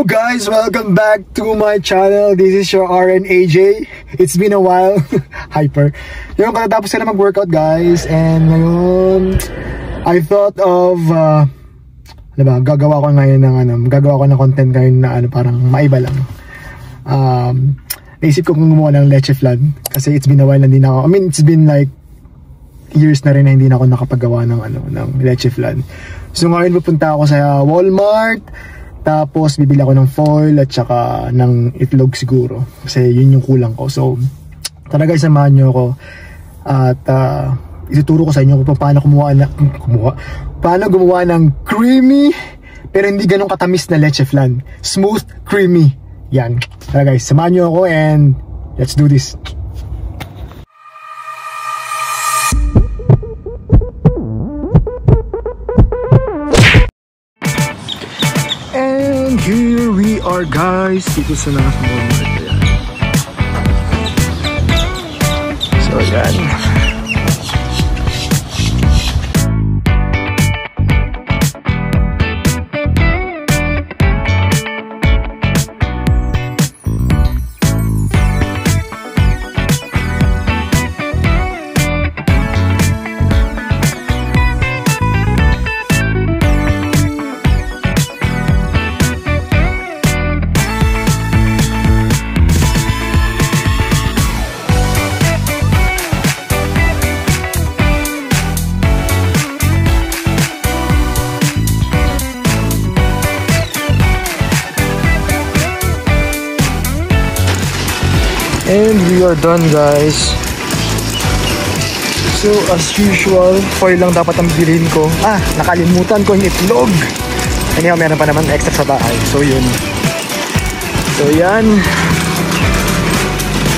Hello guys! Welcome back to my channel. This is your RNAJ. It's been a while. Hyper. Yung katatapos na mag-workout guys. And ngayon, I thought of, gagawa ko ngayon ng content ngayon na parang maiba lang. Naisip ko kung gumawa ng leche flan. Kasi it's been a while na hindi na ako, it's been like years na rin na hindi na ako nakapagawa ng leche flan. So ngayon pupunta ako sa Walmart. Tapos bibili ako ng foil at saka ng itlog siguro. Kasi yun yung kulang ko. So tara guys, samahan nyo ako. At ituturo ko sa inyo kung paano paano gumawa ng creamy pero hindi ganun katamis na leche flan. Smooth, creamy. Yan. Tara guys, samahan nyo ako and let's do this. And here we are guys, dito sa Walmart. So yan. And we are done guys. So as usual, foil lang dapat ang bilhin ko. Nakalimutan ko yung itlog. Anyhow, meron pa naman extra sa bahay. So yun. So yan.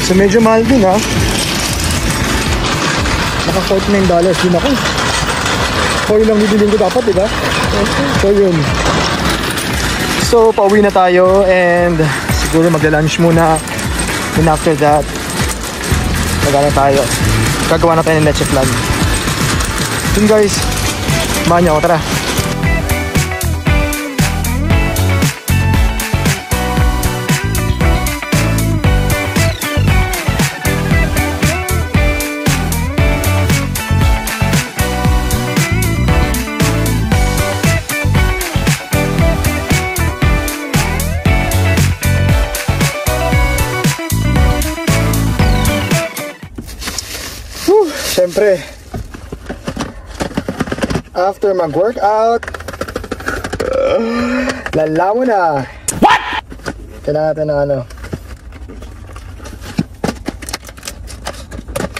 So medyo mahal din ha. Naka $49 din ako. Foil lang bibilhin ko dapat, diba? So yun. So pauwi na tayo and siguro magla-lunch muna. And after that, gagawa na tayo ng leche flan. Yun guys, samahan niyo ako, tara. Siyempre, after mag-workout, lalaw na. What? Kailangan natin ng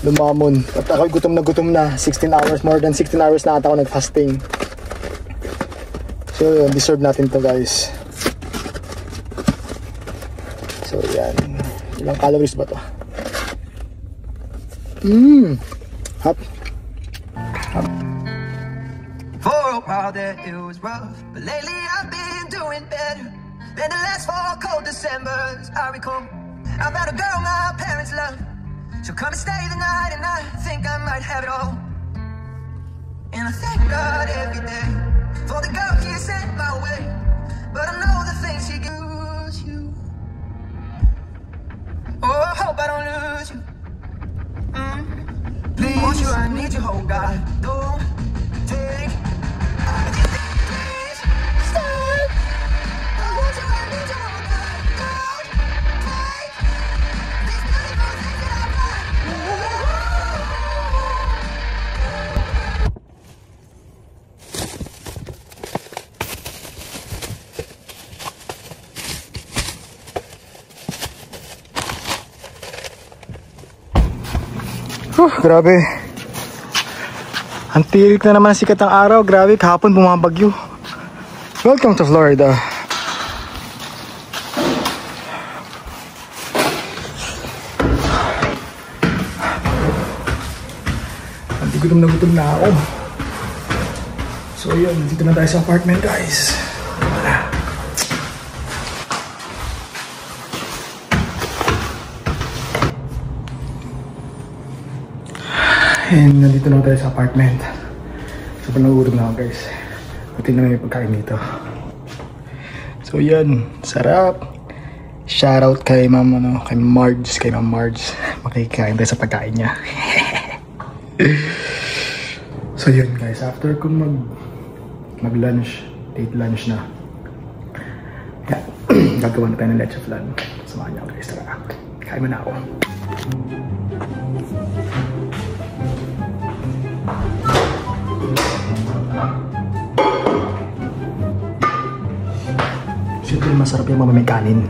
lumamon. At ako'y gutom na 16 hours, more than 16 hours na ata ako nag-fasting. So yun, deserve natin to guys. So yan, ilang calories ba to? Up. For a while there it was rough, but lately I've been doing better than the last 4 cold Decembers I recall. I found a girl my parents love, she'll come and stay the night, and I think I might have it all. And I thank God every day for the girl He sent my way, but I know the things He gives you. Oh, I hope I don't lose you. Please, want you, I need you, oh God, don't take. Please, stop. I want you, I need you, oh God, don't take. These beautiful things that I've got. Grabe. Ang tirik na naman sikat ng araw. Grabe, kahapon bumabagyo. Welcome to Florida. Gutom na ako. So yun, dito na tayo sa apartment guys. And nandito na tayo sa apartment. So panagutom na ako guys. Buti na may pagkain dito. So So yan, sarap. Shoutout kay Ma'am kay Ma'am Marge. Makikain tayo sa pagkain niya. So yun guys, after ko mag-lunch, late lunch na. Yeah, gagawa na tayo ng leche flan. Samahan niyo guys, tara. Kain mo na ako. Siyempre masarap yung may kanin.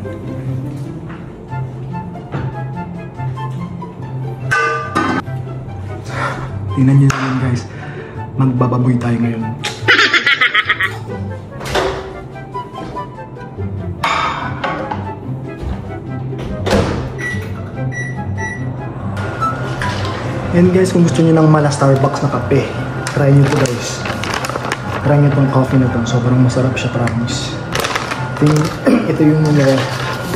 Tingnan nyo naman guys, magbababoy tayo ngayon. And guys, kung gusto nyo ng mala Starbucks na kape, try nyo to guys. Try nyo tong coffee na to, sobrang masarap siya, promise. Ito yung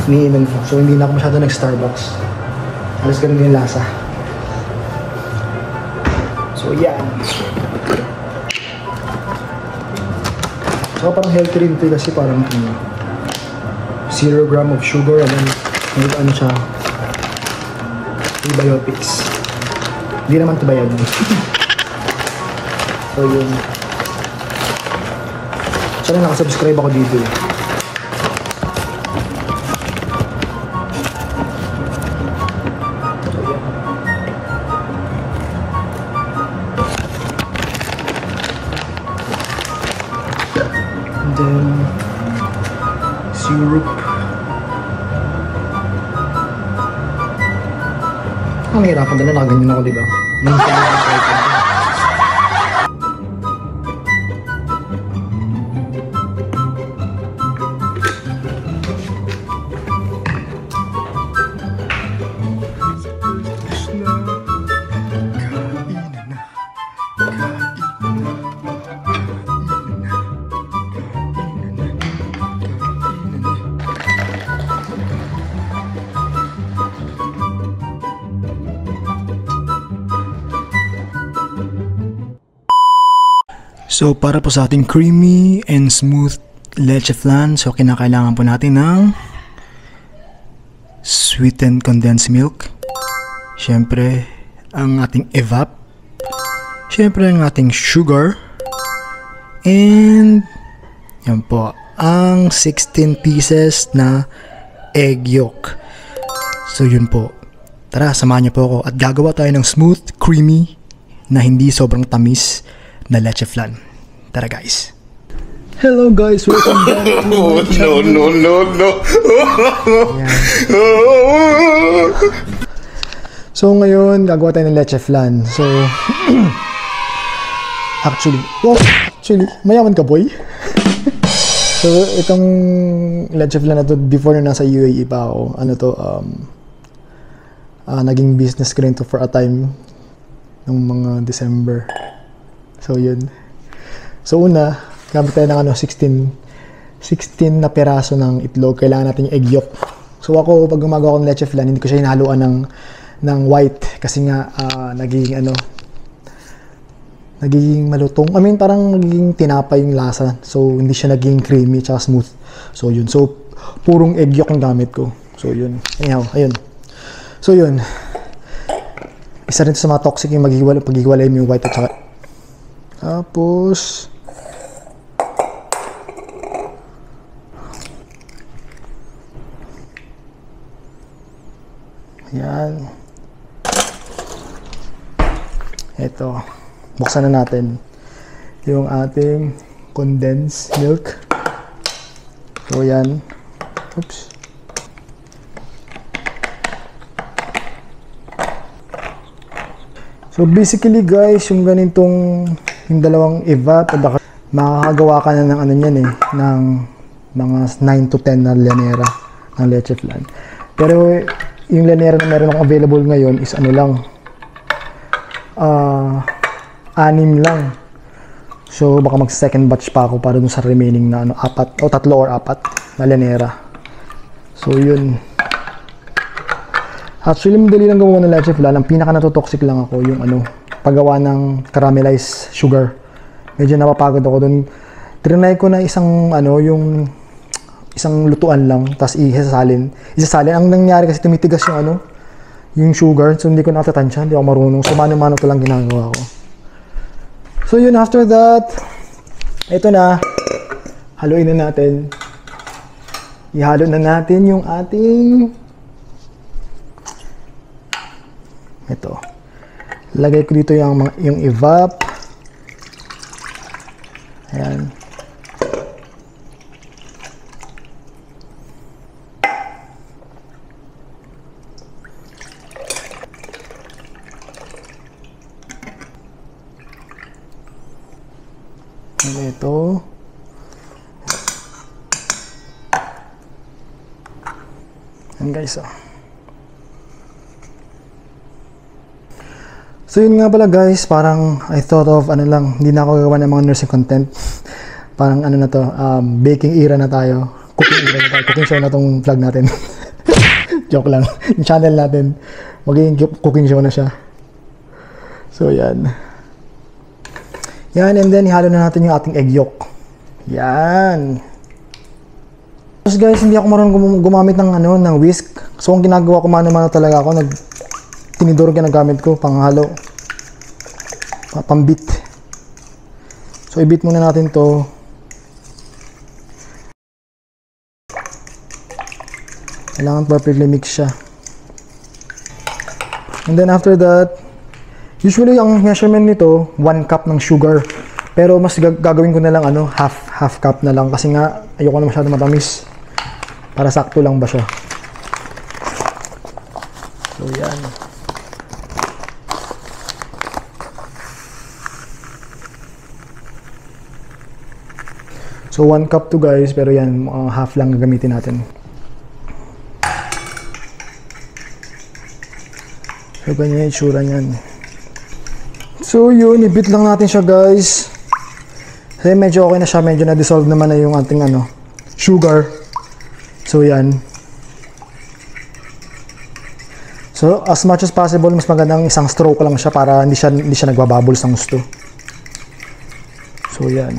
iniinom ko, so hindi na ako masyado nag-Starbucks. Alas ganun yung lasa. So yan. So parang healthy rin ito kasi parang 0 gram of sugar and then may ano siya, prebiotics. Hindi naman ito ba yan? So yun. Sana nakasubscribe ako dito. Then syrup. Ang hirapan na nakaganyan ako, diba? So para po sa ating creamy and smooth leche flan, so kinakailangan po natin ng sweetened condensed milk, syempre ang ating evap, syempre ang ating sugar, and yan po ang 16 pieces na egg yolk. So yun po, tara samahan niyo po ako at gagawa tayo ng smooth, creamy na hindi sobrang tamis na leche flan. Tara guys. Hello guys, welcome back to my channel. No. So ngayon, gagawa tayo ng leche flan. So, actually, mayaman ka boy. So, itong leche flan na to, before na nasa UAE pa ako, naging business ko rin to for a time, nung mga December. So, yun. So una, gamit tayo ng 16 na peraso ng itlog. Kailangan natin yung egg yolk. So ako, pag gumagawa ko ng leche flan, hindi ko siya hinaluan ng white. Kasi nga, nagiging malutong. I mean, parang nagiging tinapay yung lasa. So, hindi siya naging creamy tsaka smooth. So, yun. So, purong egg yolk ang gamit ko. So, yun. Anyhow, ayun. So, yun. Isa rin sa mga toxic yung pag-iwalay mo yung white at saka. Tapos, yan. Ito. Buksan na natin yung ating condensed milk. So, yan. Oops. So, basically guys, yung ganitong yung dalawang evap, makakagawa ka na ng ano yan ng mga 9 to 10 na lanera ng leche flan. Pero, yung lanera na meron akong available ngayon is ano lang, 6 lang. So baka mag second batch pa ako para dun sa remaining na 4 o 3 or 4 na lanera. So yun. Actually madali lang gumawa ng leche flan. Ang pinaka natotoxic lang ako yung paggawa ng caramelized sugar. Medyo napapagod ako dun. Trinay ko na isang yung isang lutuan lang, tapos isasalin. Ang nangyari kasi tumitigas yung ano, yung sugar, so hindi ko natatansya, hindi ako marunong. So mano-mano ko lang ginagawa ko. So yun, after that, ito na, haluin na natin. Ihalo na natin yung ating, ito. Lagay ko dito yung evap. Ayan. Ito. Ayan guys, oh. So yun nga pala guys, parang I thought of ano lang, hindi na ako gagawa ng mga nursing content. Parang ano na to, baking era na tayo. Cooking era na tayo. Cooking show na tong vlog natin. Joke lang. Yung channel natin, magiging cooking show na siya. So yan. Yan, and then ihalo na natin yung ating egg yolk. Yan. Tapos guys, hindi ako marunong gumamit ng ano, ng whisk. So ang ginagawa ko, mano-mano talaga ako, tinidor ka na gamit ko, panghalo, pambit. So i-beat muna natin to. Kailangan perfectly mix siya. And then after that, usually ang measurement nito 1 cup ng sugar, pero mas gagawin ko na lang ano, half cup na lang, kasi nga ayoko na masyado matamis, para sakto lang ba siya. So yan. So 1 cup to guys, pero yan, half lang gagamitin natin. So ganyan yung itsura niyan. So yun, i-beat lang natin siya guys. Kasi medyo okay na siya, medyo na-dissolve naman na yung ating ano, sugar. So yan. So as much as possible, mas magandang isang stroke lang siya para hindi siya nagbabubbles ng gusto. So yan.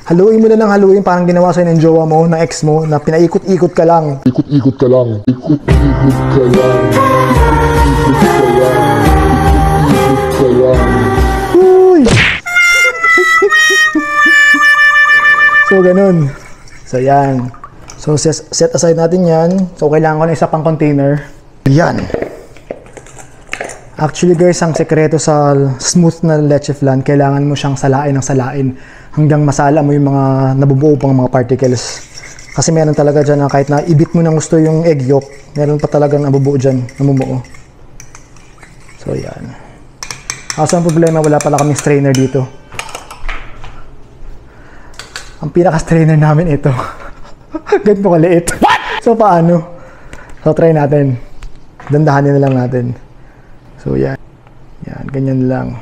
Haluin mo na lang, haluin, parang ginawa sa'yo ng jowa mo, ng ex mo, na pinaikot-ikot ka lang. Ikot-ikot ka lang. Ikot-ikot ka lang. Ikot-ikot ka lang. Ikot-ikot ka lang. Uy! So, ganun. So, yan. So, set aside natin yan. So, kailangan ko na isa pang container. Yan. Actually, guys, ang sekreto sa smooth na leche flan, kailangan mo siyang salain ng salain hanggang masala mo yung mga nabubuo pang mga particles. Kasi meron talaga dyan na kahit na ibit mo ng gusto yung egg yolk, meron pa talagang nabubuo dyan, namumuo. So, yan. Kaso ang problema, wala pala kaming strainer dito. Ang pinaka-strainer namin ito. Ganito kaliit. What? So, paano? So, try natin. Dandahanin na lang natin. So, yan. Yan, ganyan lang.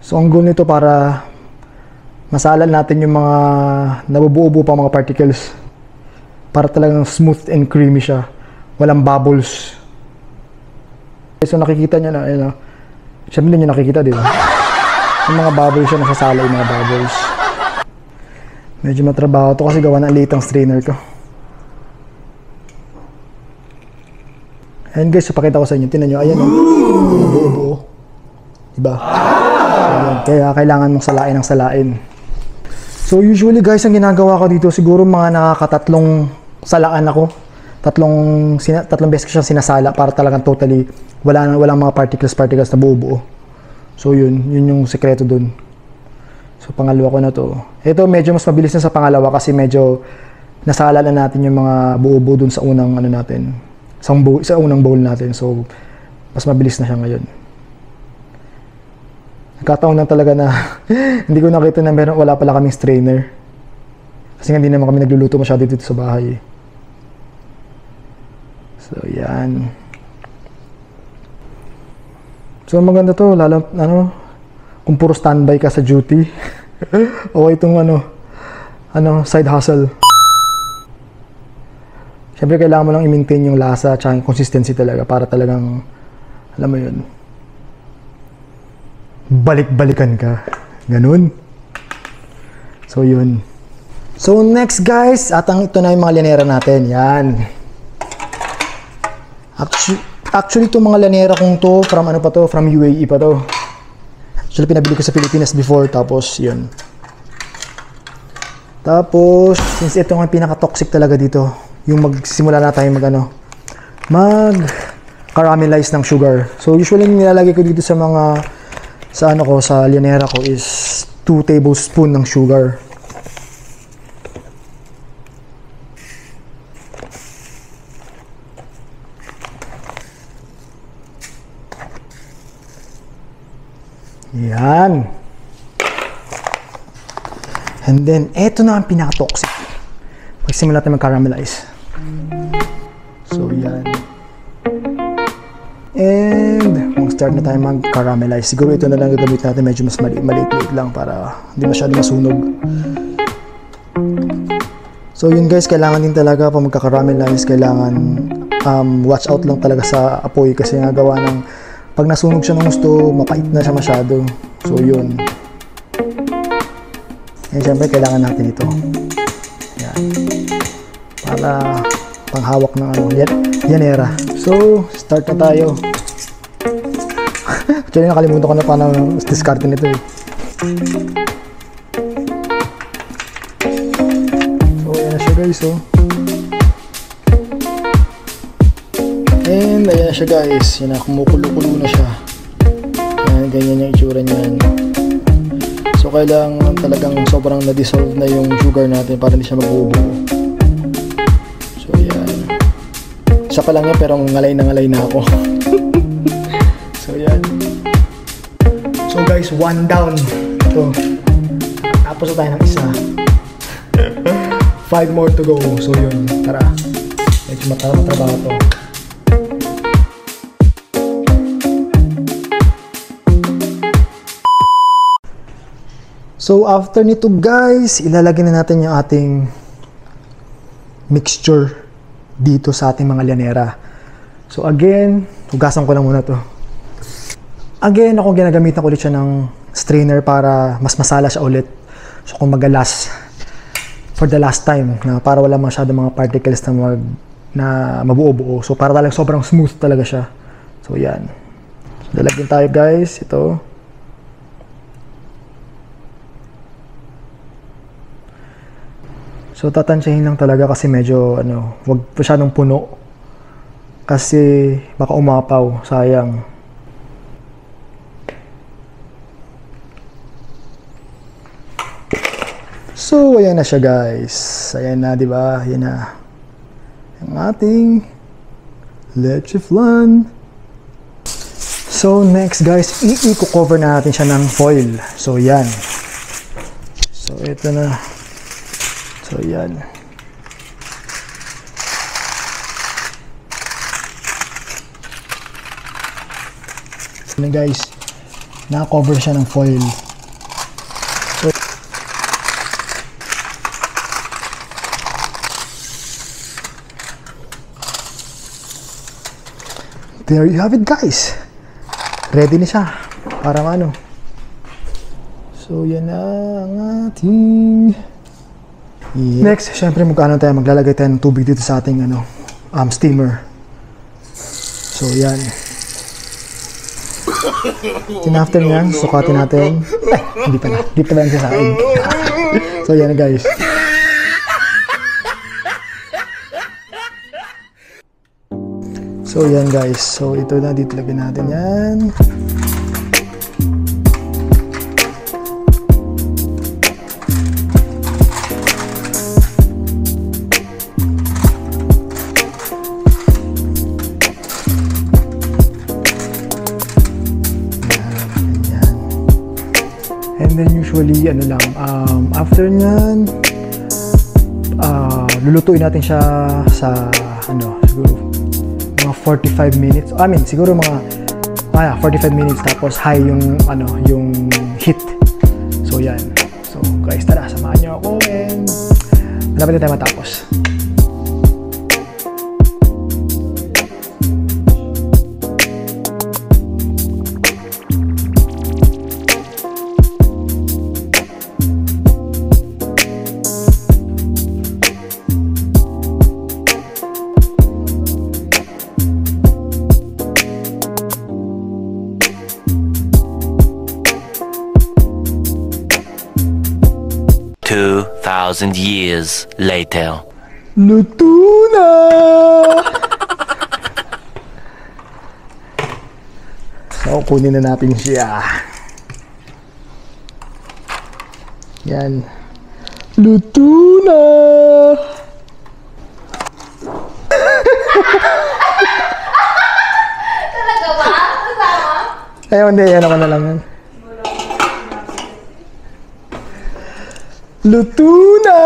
So, ang goal nito para masalan natin yung mga nabubuo-buo pa mga particles. Para talagang smooth and creamy siya. Walang bubbles. So, nakikita nyo na, ayun o. Siyempre nyo nakikita, di ba? Yung mga bubbles siya, nasasala yung mga bubbles. Medyo matrabaho to kasi gawa ng liit ang strainer ko. Ayan guys, ipakita ko sa inyo. Tingnan nyo, ayan o. Buo-buo. Diba? Ayan, kaya kailangan mong salain ng salain. So usually guys, ang ginagawa ko dito, siguro mga nakakatatlong salaan ako. Tatlong beses ko siyang sinasala para talagang totally walang mga particles na buo-buo. So yun yung sekreto dun. So pangalawa ko na to. Ito medyo mas mabilis na sa pangalawa kasi medyo nasala na natin yung mga buo-buo dun sa unang ano natin. Sa unang bowl natin. So mas mabilis na siya ngayon. Nagkataon lang talaga na hindi ko nakita na wala pala kaming strainer. Kasi hindi naman kami nagluluto masyado dito sa bahay. So yan. So maganda to, lalo kung puro standby ka sa duty. O itong side hustle. Siyempre kailangan mo lang i-maintain yung lasa at yung consistency talaga para talagang alam mo yun. Balik-balikan ka. Ganun. So yun. So next guys, ito na yung mga lanera natin. Yan. Actually itong mga lanera kong to, from UAE pa to. Actually pinabili ko sa Pilipinas before, tapos yun. Tapos, since ito ang pinaka-toxic talaga dito, yung magsimula na tayo mag-caramelize ng sugar. So usually nilalagay ko dito sa sa lanera ko is 2 tablespoon ng sugar. Yan. And then, eto na ang pinaka-toxic. Pagsimula natin mag-caramelize. So, yan. And, mag-start na tayo mag-caramelize. Siguro ito na lang gagamit natin. Medyo mas maliit-liit lang para hindi masyado masunog. So, yun guys, kailangan din talaga pag magka-caramelize, kailangan watch out lang talaga sa apoy kasi nga gawa ng pag nasunog siya ng gusto, mapait na siya masyado. So, yun. And syempre, kailangan natin ito. Yan. Para panghawak ng lanera. So, start na tayo. Actually, nakalimutan ko na paano discard nito eh. So, yan na siya guys, oh. And, ayan na siya guys. Yan na, kumukulo-kulo na siya. Yan, ganyan yung itsura niyan. So, kailangan talagang sobrang na-dissolve na yung sugar natin para hindi siya mag-ubo. So, yan. Isa pa lang yan, pero ngalay na ako. So, yan. So, guys, 1 down. Ito. Tapos na tayo ng isa. 5 more to go. So, yun. Tara. Medyo matrabaho to. So, after nito guys, ilalagay na natin yung ating mixture dito sa ating mga lanera. So, again, hugasan ko lang muna to. Again, ako ginagamitan ko ulit siya ng strainer para mas masala siya ulit. So, kung for the last time, na para wala masyado mga particles na mabuo-buo. So, para talagang sobrang smooth talaga siya. So, yan. So, lalagyan tayo guys, ito. So, tatansyahin lang talaga kasi medyo, wag masyadong puno. Kasi, baka umapaw. Sayang. So, ayan na siya guys. Ayan na, di ba? Ayan na. Ang ating leche flan. So, next guys, i-cover na natin siya ng foil. So, yan. So, ito na. So, yan. So, guys, naka-cover siya ng foil. So, there you have it guys. Ready na siya. Para ano. So, yan na ang ating... Yeah. Next, syempre maglalagay tayo ng tubig dito sa ating steamer. So, yan. Then after nyan, sukatin natin. Ay, hindi pa lang siya sa akin. So, yan guys. So, yan guys. So, ito na, dito lagyan natin yan. And then usually, after nyan, lulutuin natin siya sa, siguro, mga 45 minutes. Siguro mga, 45 minutes tapos high yung heat. So, yan. So, guys, tara, samahan nyo ako and malapit na tayo matapos. 2,000 years later. Luto na! So, kunin na natin siya. Yan. Luto na! Talaga ba? Kasama? Ayaw, hindi. Yan ako na lang yan. Luto na!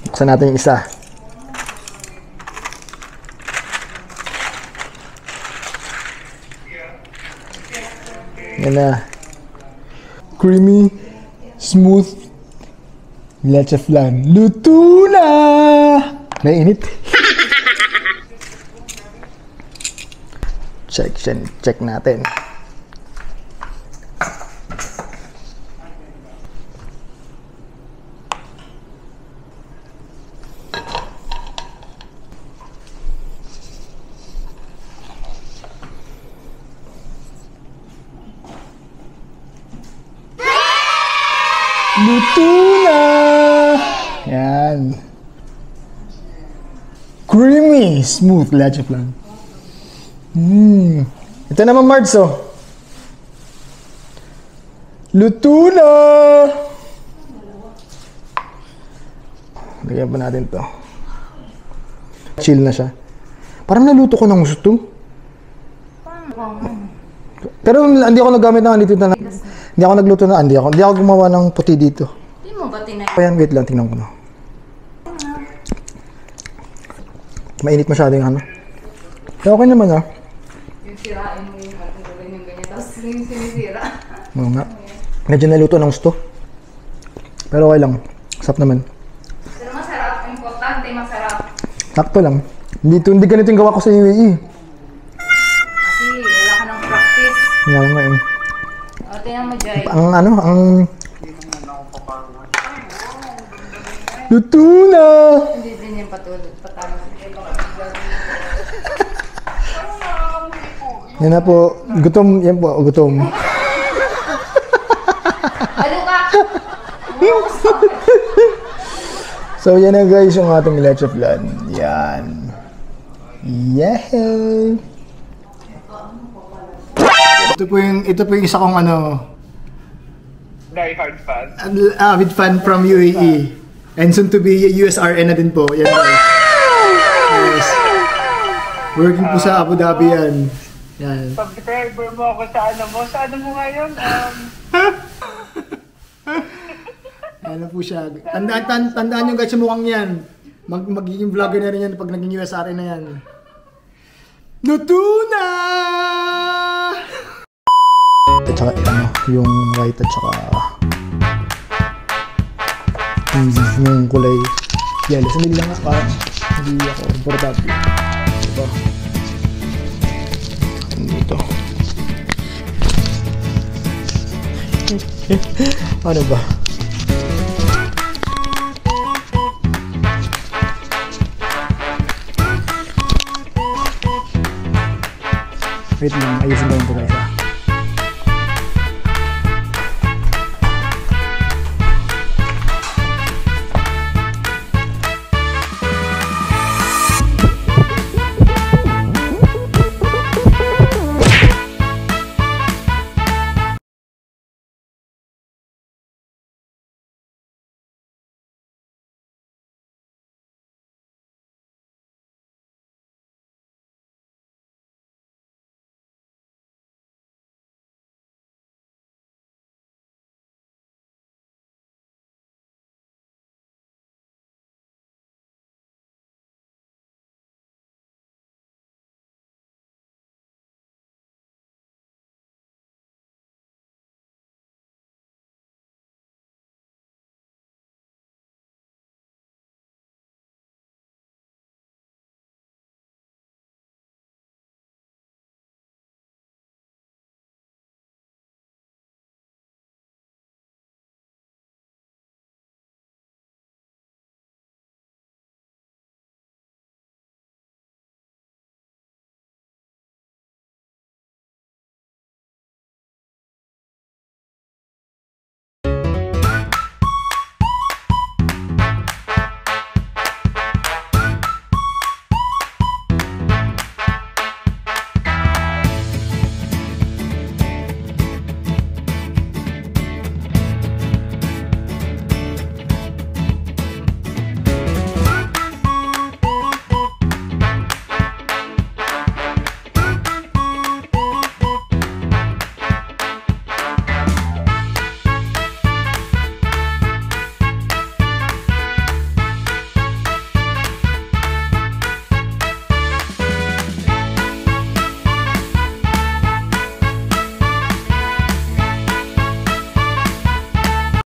Buksan natin yung isa. Yan na. Creamy, smooth, leche flan. Luto na! Nainit. Check natin. Luto na! Yan. Creamy, smooth leche flan. Ito naman, Mards, oh. Luto na! Lagyan pa natin to. Chill na siya. Parang naluto ko ng gusto. Pero hindi ako nagamit ng dito na. Hindi ako nagluto na. Hindi ako gumawa ng puti dito. Hindi mo ba tinay? Ayan, wait lang. Tingnan ko na. Mainit masyado yung ano. Pero okay naman, ah. Yung sirain mo yung ganyan. Tapos yung sinisira. Oo nga. Medyo naluto ng gusto. Pero okay lang. Sarap naman. Pero masarap. Importante, masarap. Sakto lang. Hindi ganito yung gawa ko sa UAE. Kasi wala ka ng practice. Nga nga yun. O, tingnan mo, Jai. Ang luto na! Hindi din yung patalo. Yan na po. Gutom. Yan po. Gutom. Halo ka! So, yan na guys yung ating leche flan. Yan. Yay! Ito po yung isa kong ano, Die-hard fan. avid fan from UAE. And soon to be USRN na din po. Yan guys. Yes. Working po sa Abu Dhabi yan. Yan. Subscriber mo ako sa ano mo. Sa ano mo ngayon? Ano po siya. Tandaan nyo guys sa mukhang yan. Magiging vlogger na rin yan pag naging USRN na yan. Luto na! At saka ano, yung white at saka yung kulay yellow. Sandali lang nga parang hindi ako importante. Diba? Dito. Ano ba? Wait lang, ayusin ko yung isa.